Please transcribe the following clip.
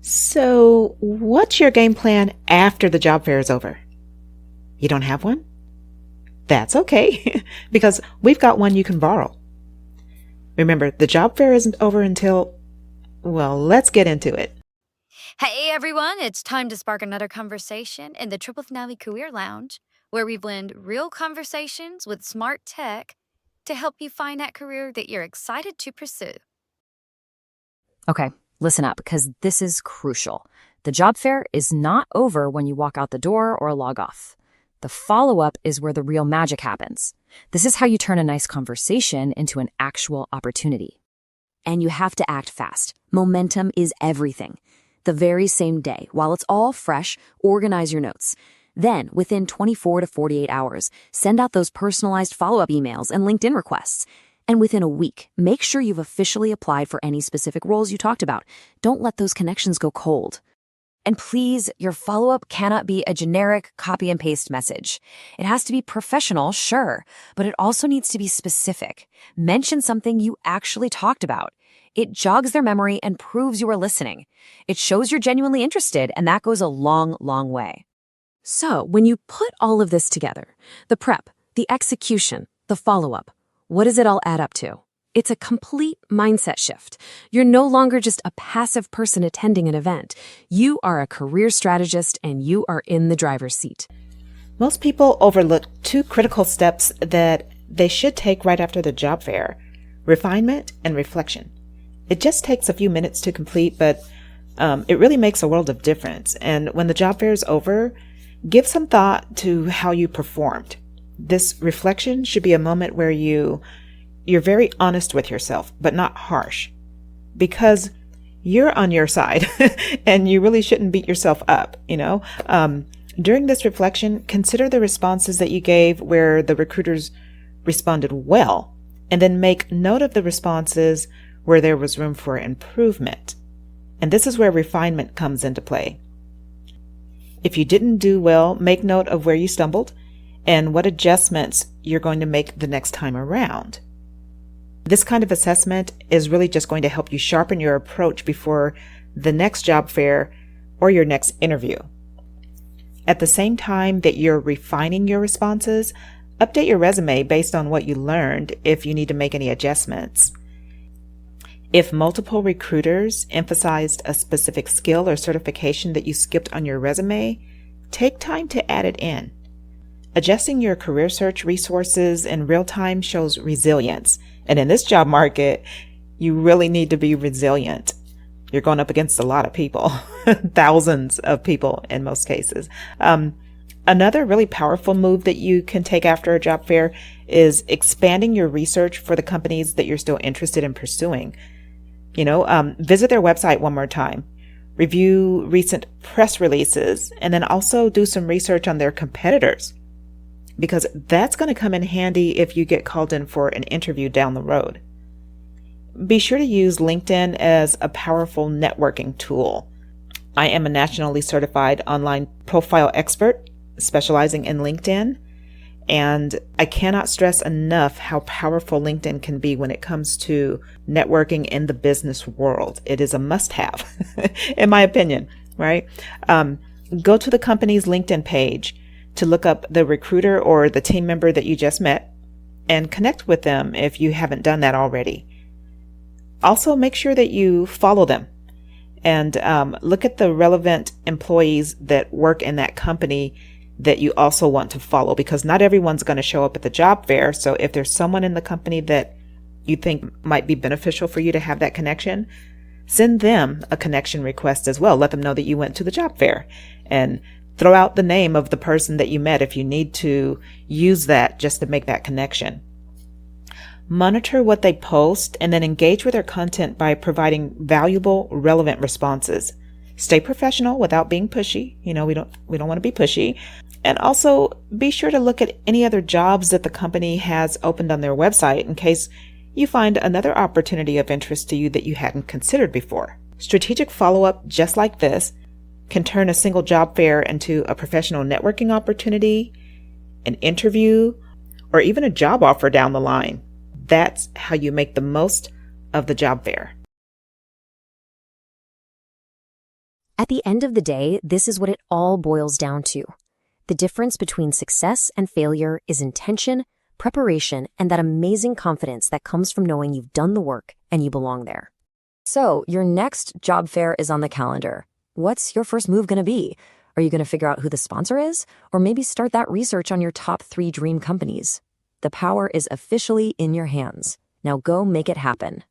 So, what's your game plan after the job fair is over? You don't have one? That's okay, because we've got one you can borrow. Remember, the job fair isn't over until, well, let's get into it. Hey everyone, it's time to spark another conversation in the Triple Finale Career Lounge, where we blend real conversations with smart tech to help you find that career that you're excited to pursue. Okay, listen up, because this is crucial. The job fair is not over when you walk out the door or log off. The follow-up is where the real magic happens. This is how you turn a nice conversation into an actual opportunity. And you have to act fast. Momentum is everything. The very same day, while it's all fresh, organize your notes. Then, within 24 to 48 hours, send out those personalized follow-up emails and LinkedIn requests. And within a week, make sure you've officially applied for any specific roles you talked about. Don't let those connections go cold. And please, your follow-up cannot be a generic copy and paste message. It has to be professional, sure, but it also needs to be specific. Mention something you actually talked about. It jogs their memory and proves you are listening. It shows you're genuinely interested, and that goes a long, long way. So, when you put all of this together, the prep, the execution, the follow-up, what does it all add up to? It's a complete mindset shift. You're no longer just a passive person attending an event. You are a career strategist, and you are in the driver's seat. Most people overlook two critical steps that they should take right after the job fair: refinement and reflection. It just takes a few minutes to complete, but it really makes a world of difference. And when the job fair is over, give some thought to how you performed. This reflection should be a moment where you're very honest with yourself, but not harsh, because you're on your side and you really shouldn't beat yourself up, During this reflection, consider the responses that you gave where the recruiters responded well, and then make note of the responses where there was room for improvement. And this is where refinement comes into play. If you didn't do well, make note of where you stumbled and what adjustments you're going to make the next time around. This kind of assessment is really just going to help you sharpen your approach before the next job fair or your next interview. At the same time that you're refining your responses, update your resume based on what you learned if you need to make any adjustments. If multiple recruiters emphasized a specific skill or certification that you skipped on your resume, take time to add it in. Adjusting your career search resources in real time shows resilience. And in this job market, you really need to be resilient. You're going up against a lot of people, thousands of people in most cases. Another really powerful move that you can take after a job fair is expanding your research for the companies that you're still interested in pursuing. Visit their website one more time, review recent press releases, and then also do some research on their competitors, because that's going to come in handy if you get called in for an interview down the road. Be sure to use LinkedIn as a powerful networking tool. I am a nationally certified online profile expert specializing in LinkedIn, and I cannot stress enough how powerful LinkedIn can be when it comes to networking in the business world. It is a must-have, in my opinion, right? Go to the company's LinkedIn page to look up the recruiter or the team member that you just met and connect with them if you haven't done that already. Also, make sure that you follow them and look at the relevant employees that work in that company that you also want to follow, because not everyone's going to show up at the job fair. So if there's someone in the company that you think might be beneficial for you to have that connection, send them a connection request as well. Let them know that you went to the job fair, and throw out the name of the person that you met if you need to use that just to make that connection. Monitor what they post and then engage with their content by providing valuable, relevant responses. Stay professional without being pushy. We don't want to be pushy. And also be sure to look at any other jobs that the company has opened on their website in case you find another opportunity of interest to you that you hadn't considered before. Strategic follow-up just like this can turn a single job fair into a professional networking opportunity, an interview, or even a job offer down the line. That's how you make the most of the job fair. At the end of the day, this is what it all boils down to. The difference between success and failure is intention, preparation, and that amazing confidence that comes from knowing you've done the work and you belong there. So, your next job fair is on the calendar. What's your first move going to be? Are you going to figure out who the sponsor is? Or maybe start that research on your top 3 dream companies? The power is officially in your hands. Now go make it happen.